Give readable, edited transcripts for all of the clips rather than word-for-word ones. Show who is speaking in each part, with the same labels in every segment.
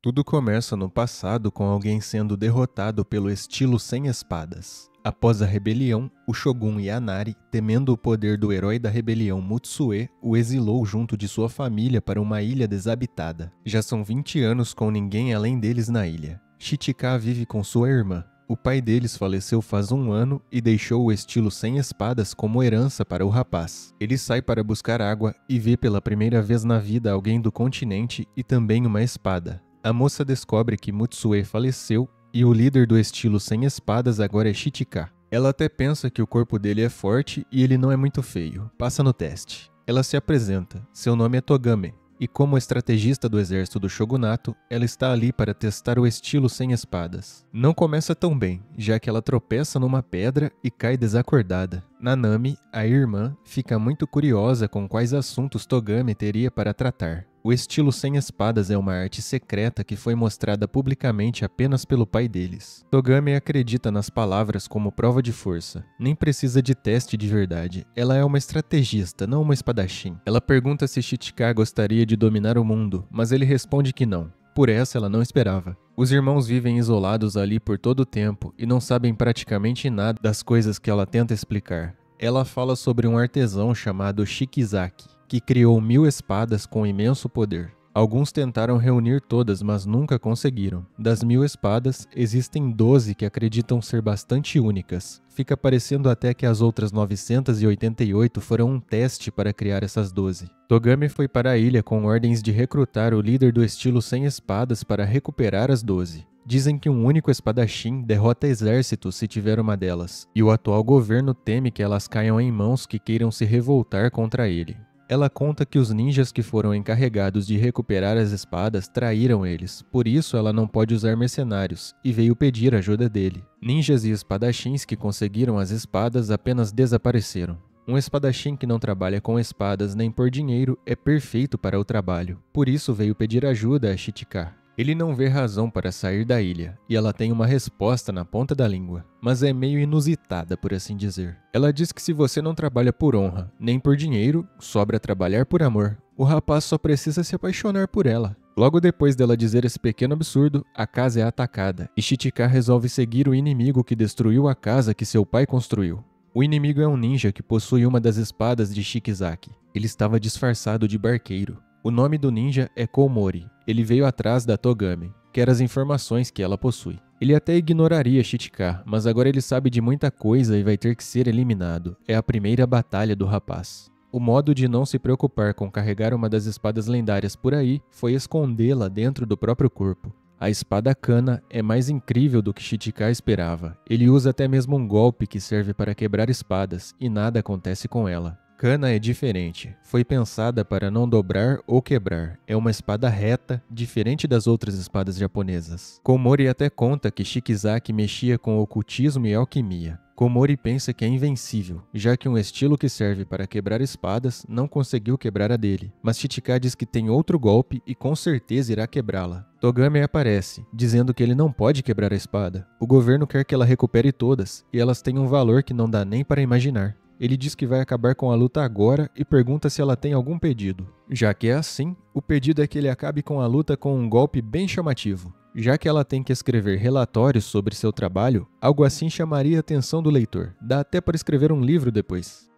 Speaker 1: Tudo começa no passado com alguém sendo derrotado pelo estilo sem espadas. Após a rebelião, o Shogun Yanari, temendo o poder do herói da rebelião Mutsue, o exilou junto de sua família para uma ilha desabitada. Já são 20 anos com ninguém além deles na ilha. Chichika vive com sua irmã. O pai deles faleceu faz um ano e deixou o estilo sem espadas como herança para o rapaz. Ele sai para buscar água e vê pela primeira vez na vida alguém do continente e também uma espada. A moça descobre que Mutsue faleceu e o líder do estilo sem espadas agora é Chichika. Ela até pensa que o corpo dele é forte e ele não é muito feio. Passa no teste. Ela se apresenta. Seu nome é Togame. E como estrategista do exército do shogunato, ela está ali para testar o estilo sem espadas. Não começa tão bem, já que ela tropeça numa pedra e cai desacordada. Nanami, a irmã, fica muito curiosa com quais assuntos Togame teria para tratar. O estilo sem espadas é uma arte secreta que foi mostrada publicamente apenas pelo pai deles. Togame acredita nas palavras como prova de força. Nem precisa de teste de verdade. Ela é uma estrategista, não uma espadachim. Ela pergunta se Chichika gostaria de dominar o mundo, mas ele responde que não. Por essa ela não esperava. Os irmãos vivem isolados ali por todo o tempo e não sabem praticamente nada das coisas que ela tenta explicar. Ela fala sobre um artesão chamado Shikizaki, que criou 1000 espadas com imenso poder. Alguns tentaram reunir todas, mas nunca conseguiram. Das 1000 espadas, existem 12 que acreditam ser bastante únicas. Fica parecendo até que as outras 988 foram um teste para criar essas 12. Togame foi para a ilha com ordens de recrutar o líder do estilo sem espadas para recuperar as 12. Dizem que um único espadachim derrota exércitos se tiver uma delas, e o atual governo teme que elas caiam em mãos que queiram se revoltar contra ele. Ela conta que os ninjas que foram encarregados de recuperar as espadas traíram eles, por isso ela não pode usar mercenários, e veio pedir ajuda dele. Ninjas e espadachins que conseguiram as espadas apenas desapareceram. Um espadachim que não trabalha com espadas nem por dinheiro é perfeito para o trabalho, por isso veio pedir ajuda a Chichika. Ele não vê razão para sair da ilha, e ela tem uma resposta na ponta da língua, mas é meio inusitada, por assim dizer. Ela diz que se você não trabalha por honra, nem por dinheiro, sobra trabalhar por amor. O rapaz só precisa se apaixonar por ela. Logo depois dela dizer esse pequeno absurdo, a casa é atacada, e Chichika resolve seguir o inimigo que destruiu a casa que seu pai construiu. O inimigo é um ninja que possui uma das espadas de Shikizaki. Ele estava disfarçado de barqueiro. O nome do ninja é Komori. Ele veio atrás da Togame, quer as informações que ela possui. Ele até ignoraria Chichika, mas agora ele sabe de muita coisa e vai ter que ser eliminado. É a primeira batalha do rapaz. O modo de não se preocupar com carregar uma das espadas lendárias por aí foi escondê-la dentro do próprio corpo. A espada Kana é mais incrível do que Chichika esperava. Ele usa até mesmo um golpe que serve para quebrar espadas e nada acontece com ela. Kana é diferente, foi pensada para não dobrar ou quebrar, é uma espada reta, diferente das outras espadas japonesas. Komori até conta que Shikizaki mexia com ocultismo e alquimia. Komori pensa que é invencível, já que um estilo que serve para quebrar espadas não conseguiu quebrar a dele, mas Chichika diz que tem outro golpe e com certeza irá quebrá-la. Togame aparece, dizendo que ele não pode quebrar a espada. O governo quer que ela recupere todas, e elas têm um valor que não dá nem para imaginar. Ele diz que vai acabar com a luta agora e pergunta se ela tem algum pedido. Já que é assim, o pedido é que ele acabe com a luta com um golpe bem chamativo. Já que ela tem que escrever relatórios sobre seu trabalho, algo assim chamaria a atenção do leitor. Dá até para escrever um livro depois.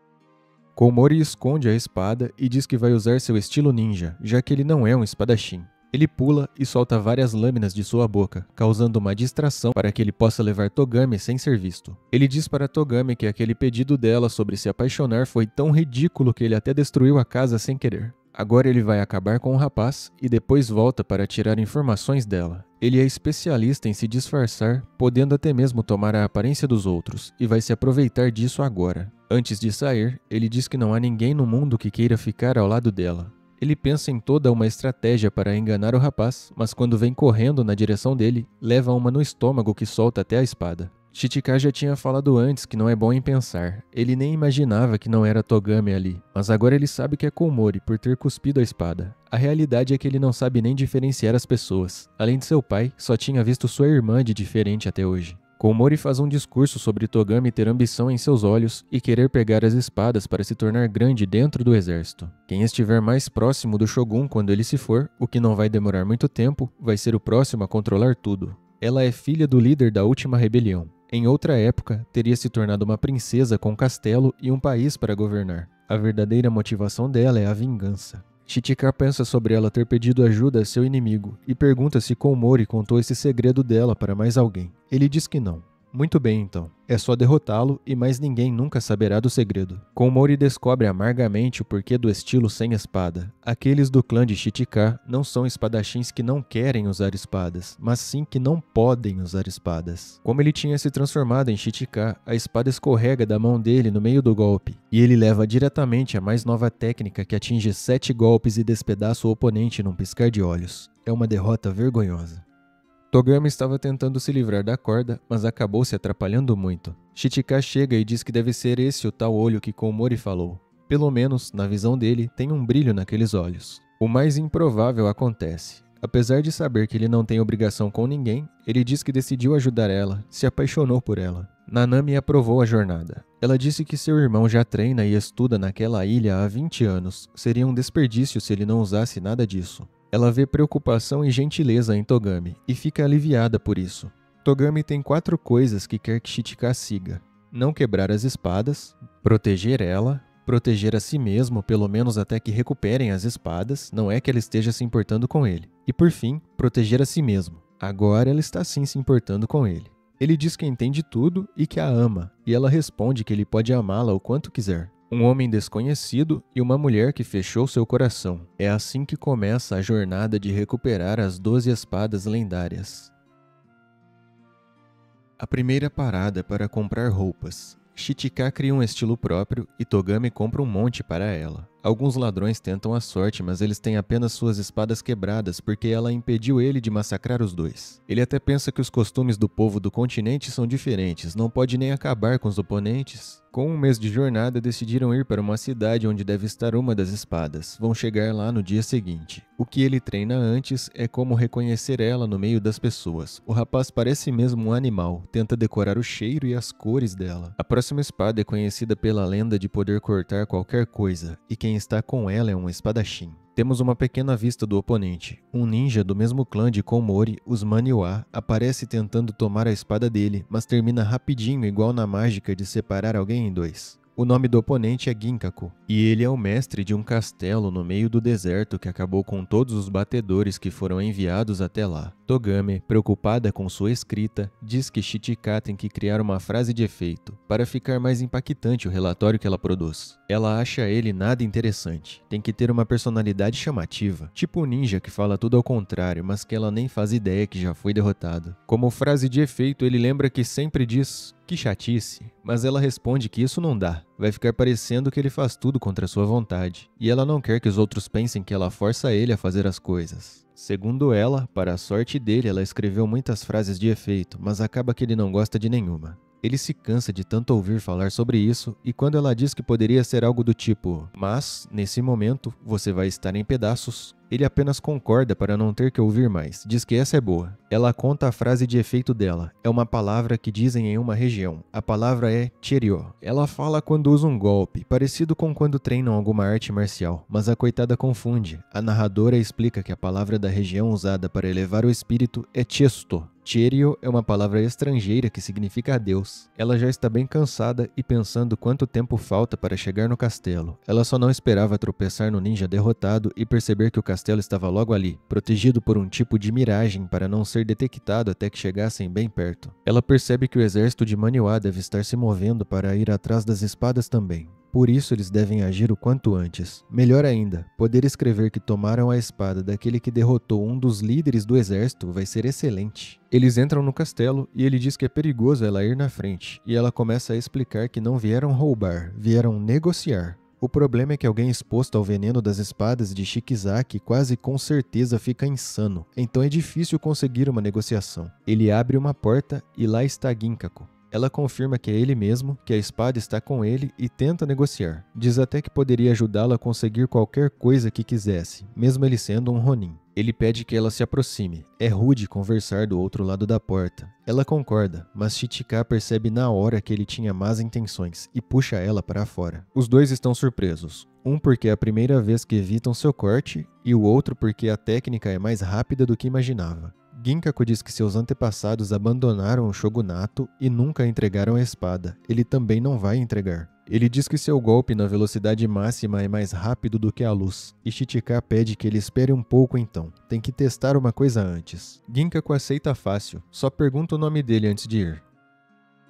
Speaker 1: Komori esconde a espada e diz que vai usar seu estilo ninja, já que ele não é um espadachim. Ele pula e solta várias lâminas de sua boca, causando uma distração para que ele possa levar Togame sem ser visto. Ele diz para Togame que aquele pedido dela sobre se apaixonar foi tão ridículo que ele até destruiu a casa sem querer. Agora ele vai acabar com o rapaz e depois volta para tirar informações dela. Ele é especialista em se disfarçar, podendo até mesmo tomar a aparência dos outros, e vai se aproveitar disso agora. Antes de sair, ele diz que não há ninguém no mundo que queira ficar ao lado dela. Ele pensa em toda uma estratégia para enganar o rapaz, mas quando vem correndo na direção dele, leva uma no estômago que solta até a espada. Chichika já tinha falado antes que não é bom em pensar. Ele nem imaginava que não era Togame ali, mas agora ele sabe que é Komori por ter cuspido a espada. A realidade é que ele não sabe nem diferenciar as pessoas. Além de seu pai, só tinha visto sua irmã de diferente até hoje. Koumori faz um discurso sobre Togami ter ambição em seus olhos e querer pegar as espadas para se tornar grande dentro do exército. Quem estiver mais próximo do Shogun quando ele se for, o que não vai demorar muito tempo, vai ser o próximo a controlar tudo. Ela é filha do líder da última rebelião. Em outra época, teria se tornado uma princesa com castelo e um país para governar. A verdadeira motivação dela é a vingança. Chichika pensa sobre ela ter pedido ajuda a seu inimigo e pergunta se Koumori contou esse segredo dela para mais alguém. Ele diz que não. Muito bem então, é só derrotá-lo e mais ninguém nunca saberá do segredo. Koumori descobre amargamente o porquê do estilo sem espada. Aqueles do clã de Chichika não são espadachins que não querem usar espadas, mas sim que não podem usar espadas. Como ele tinha se transformado em Chichika, a espada escorrega da mão dele no meio do golpe, e ele leva diretamente a mais nova técnica que atinge 7 golpes e despedaça o oponente num piscar de olhos. É uma derrota vergonhosa. Togami estava tentando se livrar da corda, mas acabou se atrapalhando muito. Chichika chega e diz que deve ser esse o tal olho que Koumori falou. Pelo menos, na visão dele, tem um brilho naqueles olhos. O mais improvável acontece. Apesar de saber que ele não tem obrigação com ninguém, ele diz que decidiu ajudar ela, se apaixonou por ela. Nanami aprovou a jornada. Ela disse que seu irmão já treina e estuda naquela ilha há 20 anos. Seria um desperdício se ele não usasse nada disso. Ela vê preocupação e gentileza em Togami e fica aliviada por isso. Togami tem 4 coisas que quer que Chichika siga: não quebrar as espadas, proteger ela, proteger a si mesmo, pelo menos até que recuperem as espadas, não é que ela esteja se importando com ele. E por fim, proteger a si mesmo. Agora ela está sim se importando com ele. Ele diz que entende tudo e que a ama, e ela responde que ele pode amá-la o quanto quiser. Um homem desconhecido e uma mulher que fechou seu coração. É assim que começa a jornada de recuperar as 12 espadas lendárias. A primeira parada é para comprar roupas. Chichika cria um estilo próprio e Togami compra um monte para ela. Alguns ladrões tentam a sorte, mas eles têm apenas suas espadas quebradas porque ela impediu ele de massacrar os dois. Ele até pensa que os costumes do povo do continente são diferentes, não pode nem acabar com os oponentes. Com um mês de jornada, decidiram ir para uma cidade onde deve estar uma das espadas. Vão chegar lá no dia seguinte. O que ele treina antes é como reconhecer ela no meio das pessoas. O rapaz parece mesmo um animal, tenta decorar o cheiro e as cores dela. A próxima espada é conhecida pela lenda de poder cortar qualquer coisa, e quem está com ela é um espadachim. Temos uma pequena vista do oponente. Um ninja do mesmo clã de Koumori, os Maniwa, aparece tentando tomar a espada dele, mas termina rapidinho igual na mágica de separar alguém em 2. O nome do oponente é Ginkaku, e ele é o mestre de um castelo no meio do deserto que acabou com todos os batedores que foram enviados até lá. Togami, preocupada com sua escrita, diz que Chichika tem que criar uma frase de efeito, para ficar mais impactante o relatório que ela produz. Ela acha ele nada interessante, tem que ter uma personalidade chamativa, tipo um ninja que fala tudo ao contrário, mas que ela nem faz ideia que já foi derrotado. Como frase de efeito, ele lembra que sempre diz: "Que chatice", mas ela responde que isso não dá. Vai ficar parecendo que ele faz tudo contra sua vontade, e ela não quer que os outros pensem que ela força ele a fazer as coisas. Segundo ela, para a sorte dele, ela escreveu muitas frases de efeito, mas acaba que ele não gosta de nenhuma. Ele se cansa de tanto ouvir falar sobre isso, e quando ela diz que poderia ser algo do tipo "mas, nesse momento, você vai estar em pedaços", ele apenas concorda para não ter que ouvir mais, diz que essa é boa. Ela conta a frase de efeito dela, é uma palavra que dizem em uma região, a palavra é Cheryo. Ela fala quando usa um golpe, parecido com quando treinam alguma arte marcial, mas a coitada confunde. A narradora explica que a palavra da região usada para elevar o espírito é Chesto. Cheryo é uma palavra estrangeira que significa adeus. Ela já está bem cansada e pensando quanto tempo falta para chegar no castelo. Ela só não esperava tropeçar no ninja derrotado e perceber que o castelo estava logo ali, protegido por um tipo de miragem para não ser detectado até que chegassem bem perto. Ela percebe que o exército de Maniwa deve estar se movendo para ir atrás das espadas também. Por isso eles devem agir o quanto antes. Melhor ainda, poder escrever que tomaram a espada daquele que derrotou um dos líderes do exército vai ser excelente. Eles entram no castelo e ele diz que é perigoso ela ir na frente, e ela começa a explicar que não vieram roubar, vieram negociar. O problema é que alguém exposto ao veneno das espadas de Shikizaki quase com certeza fica insano, então é difícil conseguir uma negociação. Ele abre uma porta e lá está Ginkaku. Ela confirma que é ele mesmo, que a espada está com ele e tenta negociar. Diz até que poderia ajudá-la a conseguir qualquer coisa que quisesse, mesmo ele sendo um Ronin. Ele pede que ela se aproxime. É rude conversar do outro lado da porta. Ela concorda, mas Chichika percebe na hora que ele tinha más intenções e puxa ela para fora. Os dois estão surpresos. Um porque é a primeira vez que evitam seu corte e o outro porque a técnica é mais rápida do que imaginava. Ginkaku diz que seus antepassados abandonaram o shogunato e nunca entregaram a espada. Ele também não vai entregar. Ele diz que seu golpe na velocidade máxima é mais rápido do que a luz, e Chichika pede que ele espere um pouco então. Tem que testar uma coisa antes. Ginkaku aceita fácil, só pergunta o nome dele antes de ir.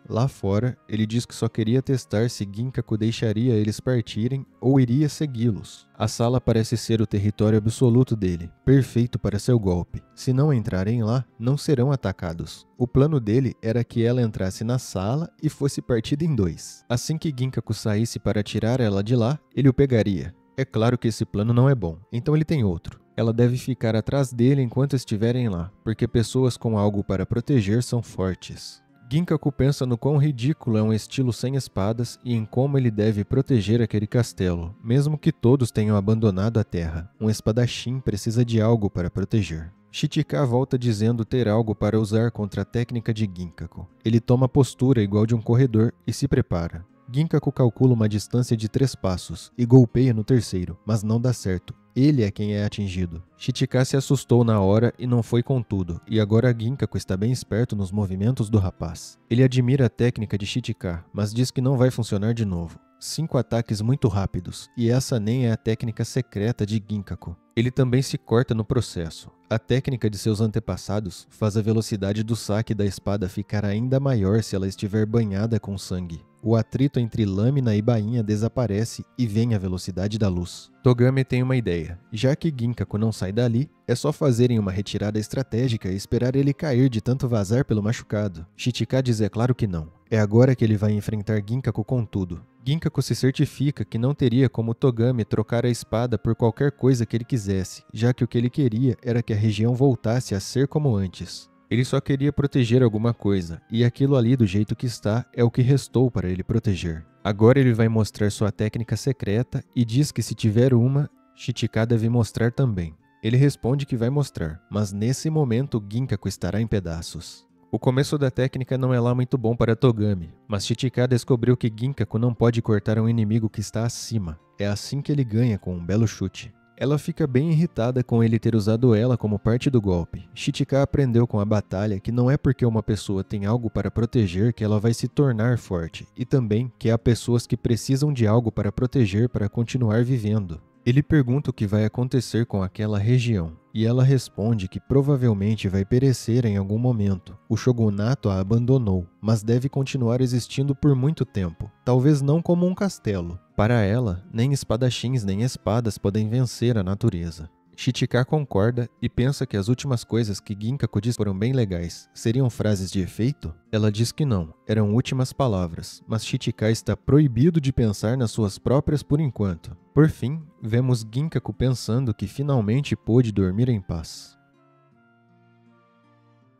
Speaker 1: Lá fora, ele diz que só queria testar se Ginkaku deixaria eles partirem ou iria segui-los. A sala parece ser o território absoluto dele, perfeito para seu golpe. Se não entrarem lá, não serão atacados. O plano dele era que ela entrasse na sala e fosse partida em dois. Assim que Ginkaku saísse para tirar ela de lá, ele o pegaria. É claro que esse plano não é bom, então ele tem outro. Ela deve ficar atrás dele enquanto estiverem lá, porque pessoas com algo para proteger são fortes. Ginkaku pensa no quão ridículo é um estilo sem espadas e em como ele deve proteger aquele castelo, mesmo que todos tenham abandonado a terra. Um espadachim precisa de algo para proteger. Chichika volta dizendo ter algo para usar contra a técnica de Ginkaku. Ele toma postura igual de um corredor e se prepara. Ginkaku calcula uma distância de 3 passos e golpeia no terceiro, mas não dá certo. Ele é quem é atingido. Chichika se assustou na hora e não foi com tudo, e agora Ginkaku está bem esperto nos movimentos do rapaz. Ele admira a técnica de Chichika, mas diz que não vai funcionar de novo. 5 ataques muito rápidos, e essa nem é a técnica secreta de Ginkaku. Ele também se corta no processo. A técnica de seus antepassados faz a velocidade do saque da espada ficar ainda maior se ela estiver banhada com sangue. O atrito entre lâmina e bainha desaparece e vem a velocidade da luz. Togame tem uma ideia. Já que Ginkaku não sai dali, é só fazerem uma retirada estratégica e esperar ele cair de tanto vazar pelo machucado. Chichika diz é claro que não. É agora que ele vai enfrentar Ginkaku com tudo. Ginkaku se certifica que não teria como Togame trocar a espada por qualquer coisa que ele quisesse, já que o que ele queria era que a região voltasse a ser como antes. Ele só queria proteger alguma coisa, e aquilo ali do jeito que está é o que restou para ele proteger. Agora ele vai mostrar sua técnica secreta e diz que se tiver uma, Chichika deve mostrar também. Ele responde que vai mostrar, mas nesse momento Ginkaku estará em pedaços. O começo da técnica não é lá muito bom para Togame, mas Chichika descobriu que Ginkaku não pode cortar um inimigo que está acima. É assim que ele ganha com um belo chute. Ela fica bem irritada com ele ter usado ela como parte do golpe. Chichika aprendeu com a batalha que não é porque uma pessoa tem algo para proteger que ela vai se tornar forte, e também que há pessoas que precisam de algo para proteger para continuar vivendo. Ele pergunta o que vai acontecer com aquela região, e ela responde que provavelmente vai perecer em algum momento. O shogunato a abandonou, mas deve continuar existindo por muito tempo, talvez não como um castelo. Para ela, nem espadachins nem espadas podem vencer a natureza. Chichika concorda e pensa que as últimas coisas que Ginkaku diz foram bem legais. Seriam frases de efeito? Ela diz que não, eram últimas palavras, mas Chichika está proibido de pensar nas suas próprias por enquanto. Por fim, vemos Ginkaku pensando que finalmente pôde dormir em paz.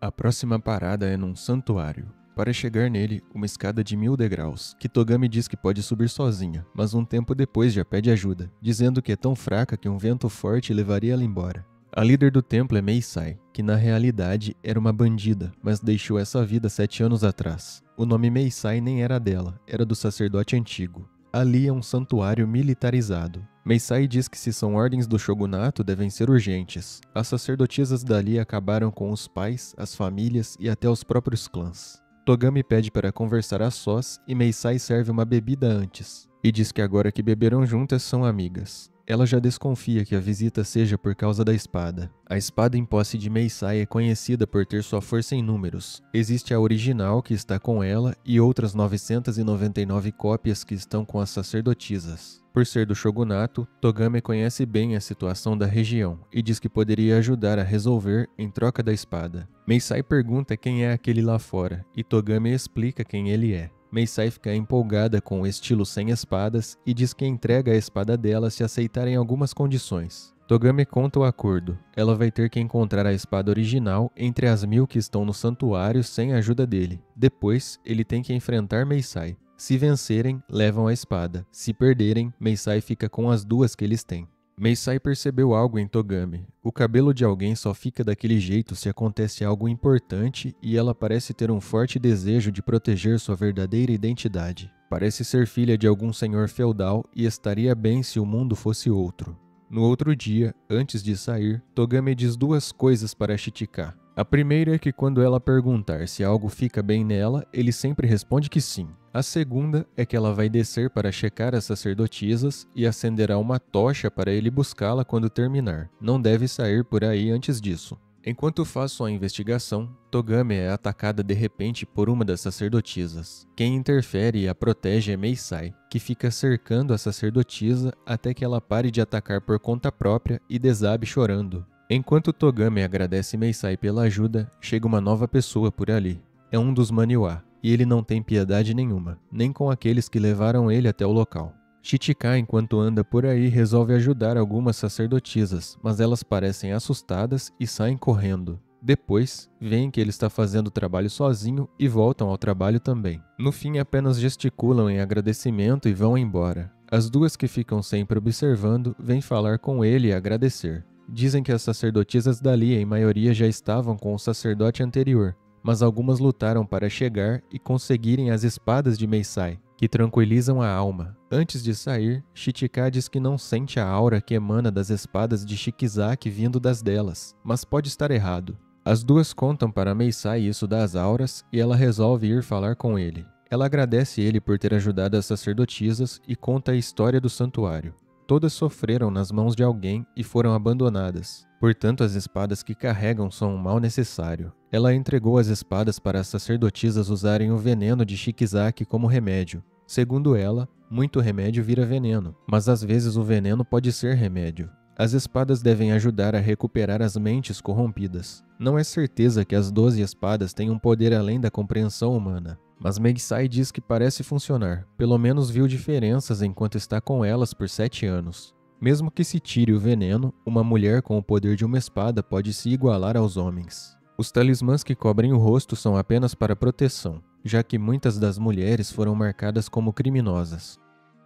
Speaker 1: A próxima parada é num santuário. Para chegar nele, uma escada de 1000 degraus, que Togame diz que pode subir sozinha, mas um tempo depois já pede ajuda, dizendo que é tão fraca que um vento forte levaria ela embora. A líder do templo é Meisai, que na realidade era uma bandida, mas deixou essa vida 7 anos atrás. O nome Meisai nem era dela, era do sacerdote antigo. Ali é um santuário militarizado. Meisai diz que se são ordens do shogunato devem ser urgentes. As sacerdotisas dali acabaram com os pais, as famílias e até os próprios clãs. Togame pede para conversar a sós e Meisai serve uma bebida antes, e diz que agora que beberam juntas são amigas. Ela já desconfia que a visita seja por causa da espada. A espada em posse de Meisai é conhecida por ter sua força em números. Existe a original que está com ela e outras 999 cópias que estão com as sacerdotisas. Por ser do shogunato, Togame conhece bem a situação da região e diz que poderia ajudar a resolver em troca da espada. Meisai pergunta quem é aquele lá fora e Togame explica quem ele é. Meisai fica empolgada com o estilo sem espadas e diz que entrega a espada dela se aceitarem algumas condições. Togame conta o acordo. Ela vai ter que encontrar a espada original entre as 1000 que estão no santuário sem a ajuda dele. Depois, ele tem que enfrentar Meisai. Se vencerem, levam a espada. Se perderem, Meisai fica com as 2 que eles têm. Meisai percebeu algo em Togame. O cabelo de alguém só fica daquele jeito se acontece algo importante e ela parece ter um forte desejo de proteger sua verdadeira identidade. Parece ser filha de algum senhor feudal e estaria bem se o mundo fosse outro. No outro dia, antes de sair, Togame diz duas coisas para Chichika. A primeira é que quando ela perguntar se algo fica bem nela, ele sempre responde que sim. A segunda é que ela vai descer para checar as sacerdotisas e acenderá uma tocha para ele buscá-la quando terminar. Não deve sair por aí antes disso. Enquanto faz sua investigação, Togame é atacada de repente por uma das sacerdotisas. Quem interfere e a protege é Meisai, que fica cercando a sacerdotisa até que ela pare de atacar por conta própria e desabe chorando. Enquanto Togame agradece Meisai pela ajuda, chega uma nova pessoa por ali. É um dos Maniwa, e ele não tem piedade nenhuma, nem com aqueles que levaram ele até o local. Chichika, enquanto anda por aí, resolve ajudar algumas sacerdotisas, mas elas parecem assustadas e saem correndo. Depois, veem que ele está fazendo o trabalho sozinho e voltam ao trabalho também. No fim, apenas gesticulam em agradecimento e vão embora. As duas que ficam sempre observando, vêm falar com ele e agradecer. Dizem que as sacerdotisas dali, em maioria, já estavam com o sacerdote anterior, mas algumas lutaram para chegar e conseguirem as espadas de Meisai, que tranquilizam a alma. Antes de sair, Chichika diz que não sente a aura que emana das espadas de Shikizaki vindo das delas, mas pode estar errado. As duas contam para Meisai isso das auras e ela resolve ir falar com ele. Ela agradece ele por ter ajudado as sacerdotisas e conta a história do santuário. Todas sofreram nas mãos de alguém e foram abandonadas. Portanto, as espadas que carregam são um mal necessário. Ela entregou as espadas para as sacerdotisas usarem o veneno de Shikizaki como remédio. Segundo ela, muito remédio vira veneno, mas às vezes o veneno pode ser remédio. As espadas devem ajudar a recuperar as mentes corrompidas. Não é certeza que as 12 espadas têm um poder além da compreensão humana. Mas Meisai diz que parece funcionar, pelo menos viu diferenças enquanto está com elas por 7 anos. Mesmo que se tire o veneno, uma mulher com o poder de uma espada pode se igualar aos homens. Os talismãs que cobrem o rosto são apenas para proteção, já que muitas das mulheres foram marcadas como criminosas.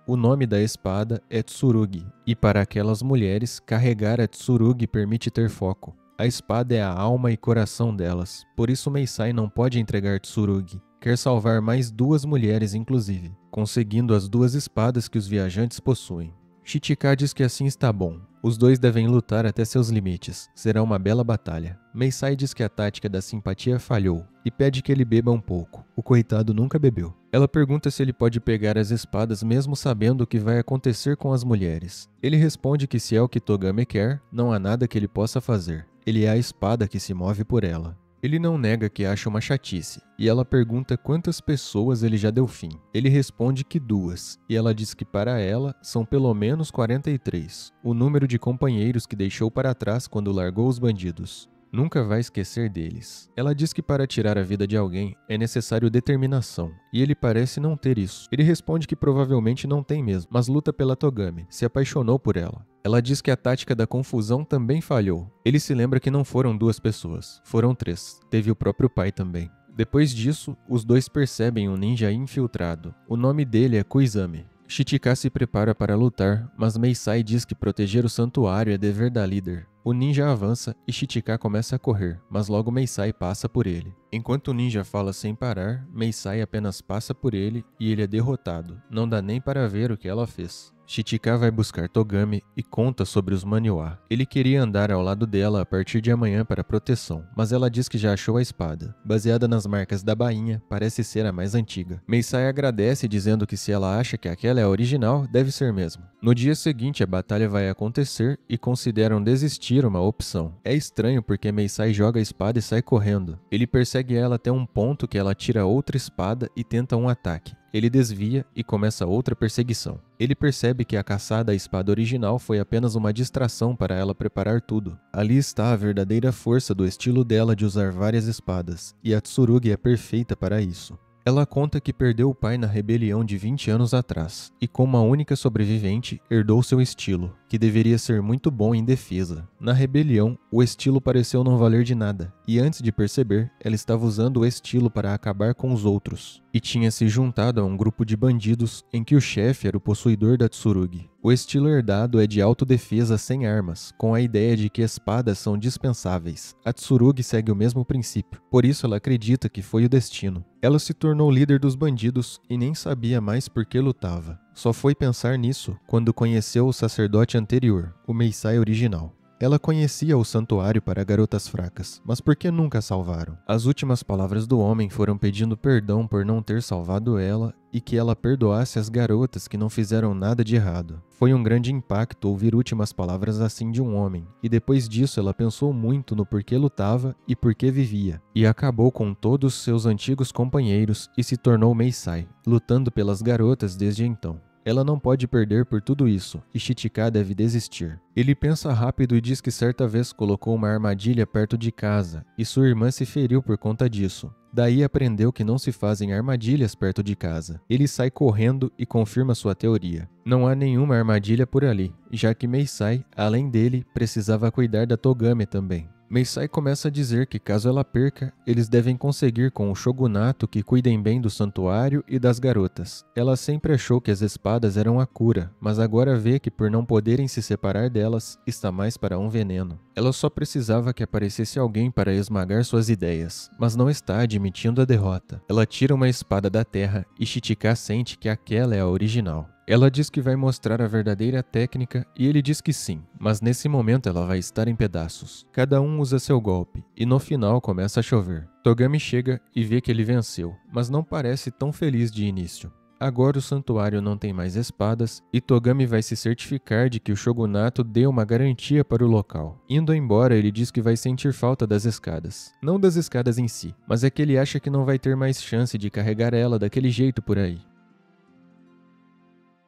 Speaker 1: O nome da espada é Tsurugi, e para aquelas mulheres, carregar a Tsurugi permite ter foco. A espada é a alma e coração delas, por isso Meisai não pode entregar Tsurugi. Quer salvar mais 2 mulheres inclusive, conseguindo as 2 espadas que os viajantes possuem. Chichika diz que assim está bom. Os dois devem lutar até seus limites. Será uma bela batalha. Meisai diz que a tática da simpatia falhou e pede que ele beba um pouco. O coitado nunca bebeu. Ela pergunta se ele pode pegar as espadas mesmo sabendo o que vai acontecer com as mulheres. Ele responde que se é o que Togame quer, não há nada que ele possa fazer. Ele é a espada que se move por ela. Ele não nega que acha uma chatice, e ela pergunta quantas pessoas ele já deu fim. Ele responde que 2, e ela diz que para ela são pelo menos 43, o número de companheiros que deixou para trás quando largou os bandidos. Nunca vai esquecer deles. Ela diz que para tirar a vida de alguém é necessário determinação, e ele parece não ter isso. Ele responde que provavelmente não tem mesmo, mas luta pela Togame, se apaixonou por ela. Ela diz que a tática da confusão também falhou. Ele se lembra que não foram 2 pessoas, foram 3. Teve o próprio pai também. Depois disso, os dois percebem um ninja infiltrado. O nome dele é Koizame. Chichika se prepara para lutar, mas Meisai diz que proteger o santuário é dever da líder. O ninja avança e Chichika começa a correr, mas logo Meisai passa por ele. Enquanto o ninja fala sem parar, Meisai apenas passa por ele e ele é derrotado. Não dá nem para ver o que ela fez. Chichika vai buscar Togame e conta sobre os Maniwa. Ele queria andar ao lado dela a partir de amanhã para proteção, mas ela diz que já achou a espada. Baseada nas marcas da bainha, parece ser a mais antiga. Meisai agradece dizendo que se ela acha que aquela é a original, deve ser mesmo. No dia seguinte a batalha vai acontecer e consideram desistir uma opção. É estranho porque Meisai joga a espada e sai correndo. Ele persegue ela até um ponto que ela tira outra espada e tenta um ataque. Ele desvia e começa outra perseguição. Ele percebe que a caçada à espada original foi apenas uma distração para ela preparar tudo. Ali está a verdadeira força do estilo dela de usar várias espadas, e a Tsurugi é perfeita para isso. Ela conta que perdeu o pai na rebelião de 20 anos atrás, e como a única sobrevivente, herdou seu estilo, que deveria ser muito bom em defesa. Na rebelião, o estilo pareceu não valer de nada, e antes de perceber, ela estava usando o estilo para acabar com os outros. e tinha se juntado a um grupo de bandidos em que o chefe era o possuidor da Tsurugi. O estilo herdado é de autodefesa sem armas, com a ideia de que espadas são dispensáveis. A Tsurugi segue o mesmo princípio, por isso ela acredita que foi o destino. Ela se tornou líder dos bandidos e nem sabia mais por que lutava. Só foi pensar nisso quando conheceu o sacerdote anterior, o Meisai original. Ela conhecia o santuário para garotas fracas, mas por que nunca a salvaram? As últimas palavras do homem foram pedindo perdão por não ter salvado ela e que ela perdoasse as garotas que não fizeram nada de errado. Foi um grande impacto ouvir últimas palavras assim de um homem, e depois disso ela pensou muito no porquê lutava e porquê vivia, e acabou com todos seus antigos companheiros e se tornou Meisai, lutando pelas garotas desde então. Ela não pode perder por tudo isso, e Chichika deve desistir. Ele pensa rápido e diz que certa vez colocou uma armadilha perto de casa, e sua irmã se feriu por conta disso. Daí aprendeu que não se fazem armadilhas perto de casa. Ele sai correndo e confirma sua teoria. Não há nenhuma armadilha por ali, já que Meisai, além dele, precisava cuidar da Togame também. Meisai começa a dizer que caso ela perca, eles devem conseguir com o shogunato que cuidem bem do santuário e das garotas. Ela sempre achou que as espadas eram a cura, mas agora vê que por não poderem se separar delas, está mais para um veneno. Ela só precisava que aparecesse alguém para esmagar suas ideias, mas não está admitindo a derrota. Ela tira uma espada da terra e Chichika sente que aquela é a original. Ela diz que vai mostrar a verdadeira técnica e ele diz que sim, mas nesse momento ela vai estar em pedaços. Cada um usa seu golpe, e no final começa a chover. Togame chega e vê que ele venceu, mas não parece tão feliz de início. Agora o santuário não tem mais espadas e Togame vai se certificar de que o shogunato deu uma garantia para o local. Indo embora, ele diz que vai sentir falta das escadas. Não das escadas em si, mas é que ele acha que não vai ter mais chance de carregar ela daquele jeito por aí.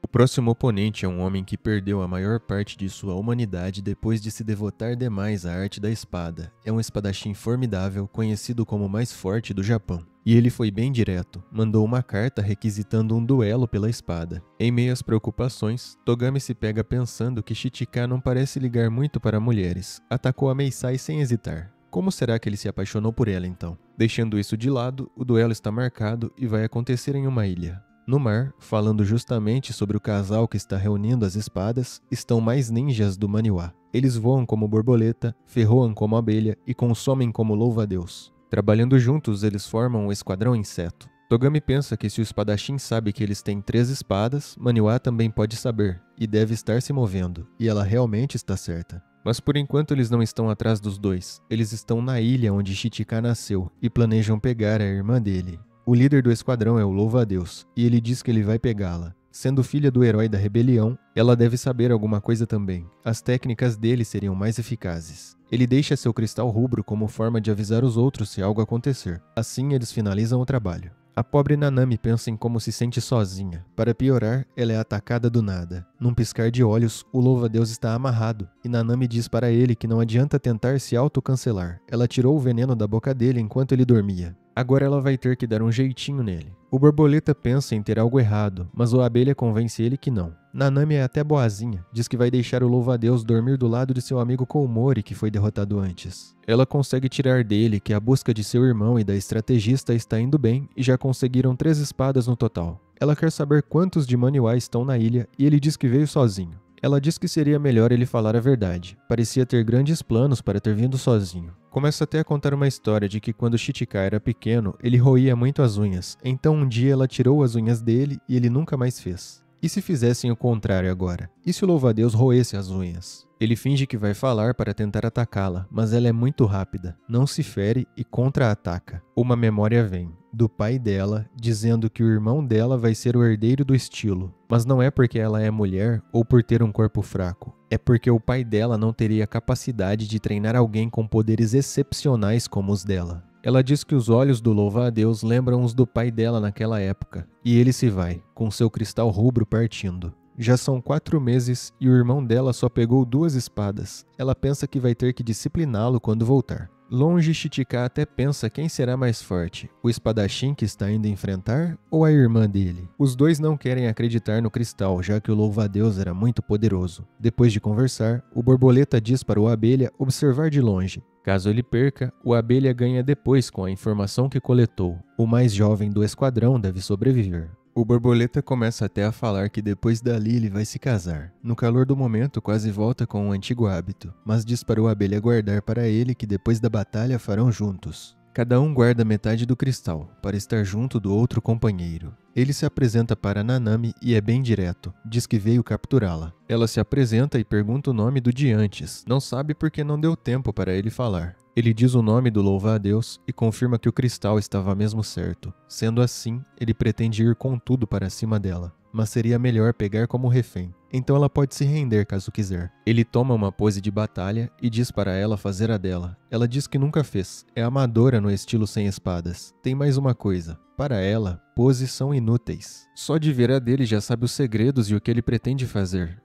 Speaker 1: O próximo oponente é um homem que perdeu a maior parte de sua humanidade depois de se devotar demais à arte da espada. É um espadachim formidável, conhecido como o mais forte do Japão. E ele foi bem direto, mandou uma carta requisitando um duelo pela espada. Em meio às preocupações, Togame se pega pensando que Chichika não parece ligar muito para mulheres. Atacou a Meisai sem hesitar. Como será que ele se apaixonou por ela então? Deixando isso de lado, o duelo está marcado e vai acontecer em uma ilha. No mar, falando justamente sobre o casal que está reunindo as espadas, estão mais ninjas do Maniwa. Eles voam como borboleta, ferroam como abelha e consomem como louva-a-Deus. Trabalhando juntos, eles formam um esquadrão inseto. Togame pensa que se o espadachim sabe que eles têm 3 espadas, Maniwa também pode saber, e deve estar se movendo, e ela realmente está certa. Mas por enquanto eles não estão atrás dos dois, eles estão na ilha onde Chichika nasceu, e planejam pegar a irmã dele. O líder do esquadrão é o louva-a-Deus, e ele diz que ele vai pegá-la. Sendo filha do herói da rebelião, ela deve saber alguma coisa também. As técnicas dele seriam mais eficazes. Ele deixa seu cristal rubro como forma de avisar os outros se algo acontecer. Assim eles finalizam o trabalho. A pobre Nanami pensa em como se sente sozinha. Para piorar, ela é atacada do nada. Num piscar de olhos, o louva-a-Deus está amarrado, e Nanami diz para ele que não adianta tentar se autocancelar. Ela tirou o veneno da boca dele enquanto ele dormia. Agora ela vai ter que dar um jeitinho nele. O borboleta pensa em ter algo errado, mas o abelha convence ele que não. Nanami é até boazinha, diz que vai deixar o louva-a-Deus dormir do lado de seu amigo Koumori que foi derrotado antes. Ela consegue tirar dele que a busca de seu irmão e da estrategista está indo bem e já conseguiram 3 espadas no total. Ela quer saber quantos de Maniwa estão na ilha e ele diz que veio sozinho. Ela diz que seria melhor ele falar a verdade. Parecia ter grandes planos para ter vindo sozinho. Começa até a contar uma história de que quando Chichika era pequeno, ele roía muito as unhas. Então um dia ela tirou as unhas dele e ele nunca mais fez. E se fizessem o contrário agora? E se o louva-a-Deus roesse as unhas? Ele finge que vai falar para tentar atacá-la, mas ela é muito rápida, não se fere e contra-ataca. Uma memória vem, do pai dela, dizendo que o irmão dela vai ser o herdeiro do estilo. Mas não é porque ela é mulher ou por ter um corpo fraco. É porque o pai dela não teria capacidade de treinar alguém com poderes excepcionais como os dela. Ela diz que os olhos do louva-a-Deus lembram os do pai dela naquela época, e ele se vai, com seu cristal rubro partindo. Já são 4 meses e o irmão dela só pegou 2 espadas. Ela pensa que vai ter que discipliná-lo quando voltar. Longe, Chichika até pensa quem será mais forte, o espadachim que está indo enfrentar ou a irmã dele. Os dois não querem acreditar no cristal, já que o louva-a-Deus era muito poderoso. Depois de conversar, o borboleta diz para o abelha observar de longe. Caso ele perca, o Abelha ganha depois com a informação que coletou. O mais jovem do esquadrão deve sobreviver. O Borboleta começa até a falar que depois dali ele vai se casar. No calor do momento, quase volta com o antigo hábito, mas diz para o Abelha guardar para ele que depois da batalha farão juntos. Cada um guarda metade do cristal, para estar junto do outro companheiro. Ele se apresenta para Nanami e é bem direto, diz que veio capturá-la. Ela se apresenta e pergunta o nome do de antes, não sabe porque não deu tempo para ele falar. Ele diz o nome do louva-a-Deus e confirma que o cristal estava mesmo certo. Sendo assim, ele pretende ir com tudo para cima dela, mas seria melhor pegar como refém. Então ela pode se render caso quiser. Ele toma uma pose de batalha e diz para ela fazer a dela. Ela diz que nunca fez, é amadora no estilo sem espadas. Tem mais uma coisa. Para ela, poses são inúteis. Só de ver a dele já sabe os segredos e o que ele pretende fazer.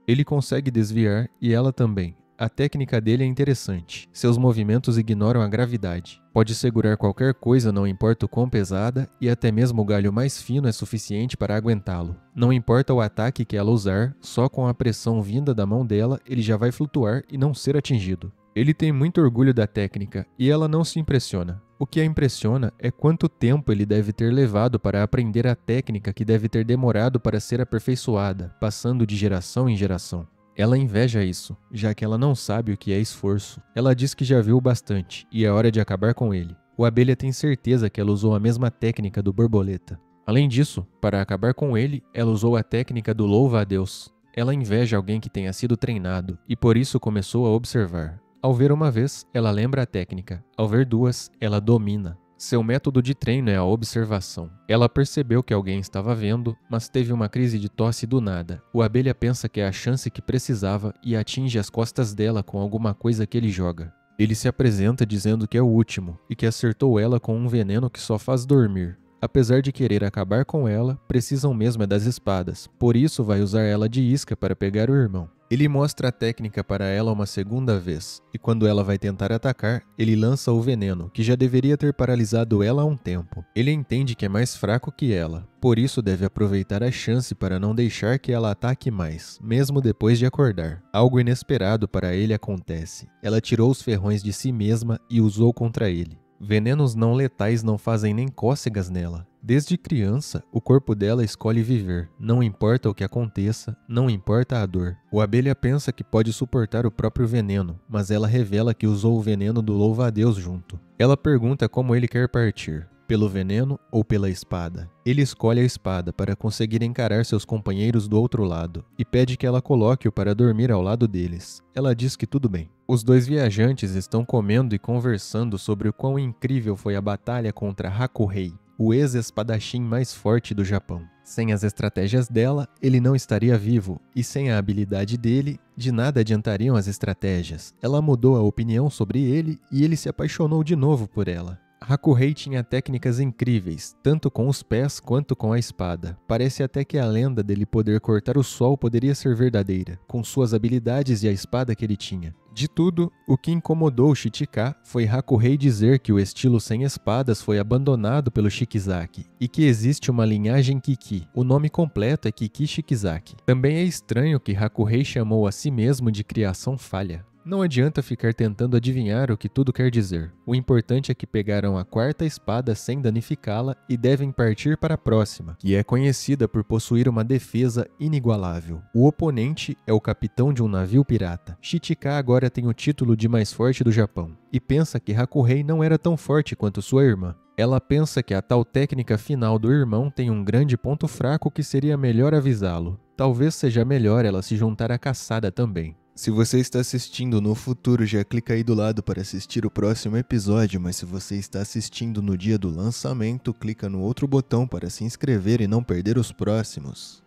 Speaker 1: Ele consegue desviar e ela também. A técnica dele é interessante. Seus movimentos ignoram a gravidade. Pode segurar qualquer coisa, não importa o quão pesada, e até mesmo o galho mais fino é suficiente para aguentá-lo. Não importa o ataque que ela usar, só com a pressão vinda da mão dela, ele já vai flutuar e não ser atingido. Ele tem muito orgulho da técnica, e ela não se impressiona. O que a impressiona é quanto tempo ele deve ter levado para aprender a técnica que deve ter demorado para ser aperfeiçoada, passando de geração em geração. Ela inveja isso, já que ela não sabe o que é esforço. Ela diz que já viu bastante, e é hora de acabar com ele. O Abelha tem certeza que ela usou a mesma técnica do Borboleta. Além disso, para acabar com ele, ela usou a técnica do louva-a-Deus. Ela inveja alguém que tenha sido treinado, e por isso começou a observar. Ao ver uma vez, ela lembra a técnica. Ao ver duas, ela domina. Seu método de treino é a observação. Ela percebeu que alguém estava vendo, mas teve uma crise de tosse do nada. O Abelha pensa que é a chance que precisava e atinge as costas dela com alguma coisa que ele joga. Ele se apresenta dizendo que é o último e que acertou ela com um veneno que só faz dormir. Apesar de querer acabar com ela, precisam mesmo é das espadas, por isso vai usar ela de isca para pegar o irmão. Ele mostra a técnica para ela uma segunda vez, e quando ela vai tentar atacar, ele lança o veneno, que já deveria ter paralisado ela há um tempo. Ele entende que é mais fraco que ela, por isso deve aproveitar a chance para não deixar que ela ataque mais, mesmo depois de acordar. Algo inesperado para ele acontece. Ela tirou os ferrões de si mesma e usou contra ele. Venenos não letais não fazem nem cócegas nela. Desde criança, o corpo dela escolhe viver. Não importa o que aconteça, não importa a dor. O Abelha pensa que pode suportar o próprio veneno, mas ela revela que usou o veneno do louva-a-Deus junto. Ela pergunta como ele quer partir. Pelo veneno ou pela espada. Ele escolhe a espada para conseguir encarar seus companheiros do outro lado e pede que ela coloque-o para dormir ao lado deles. Ela diz que tudo bem. Os dois viajantes estão comendo e conversando sobre o quão incrível foi a batalha contra Hakurei, o ex-espadachim mais forte do Japão. Sem as estratégias dela, ele não estaria vivo, e sem a habilidade dele, de nada adiantariam as estratégias. Ela mudou a opinião sobre ele e ele se apaixonou de novo por ela. Hakurei tinha técnicas incríveis, tanto com os pés quanto com a espada. Parece até que a lenda dele poder cortar o sol poderia ser verdadeira, com suas habilidades e a espada que ele tinha. De tudo, o que incomodou Shichika foi Hakurei dizer que o estilo sem espadas foi abandonado pelo Shikizaki, e que existe uma linhagem Kiki. O nome completo é Kiki Shikizaki. Também é estranho que Hakurei chamou a si mesmo de criação falha. Não adianta ficar tentando adivinhar o que tudo quer dizer. O importante é que pegaram a quarta espada sem danificá-la e devem partir para a próxima, que é conhecida por possuir uma defesa inigualável. O oponente é o capitão de um navio pirata. Shichika agora tem o título de mais forte do Japão, e pensa que Hakurei não era tão forte quanto sua irmã. Ela pensa que a tal técnica final do irmão tem um grande ponto fraco que seria melhor avisá-lo. Talvez seja melhor ela se juntar à caçada também. Se você está assistindo no futuro, já clica aí do lado para assistir o próximo episódio, mas se você está assistindo no dia do lançamento, clica no outro botão para se inscrever e não perder os próximos.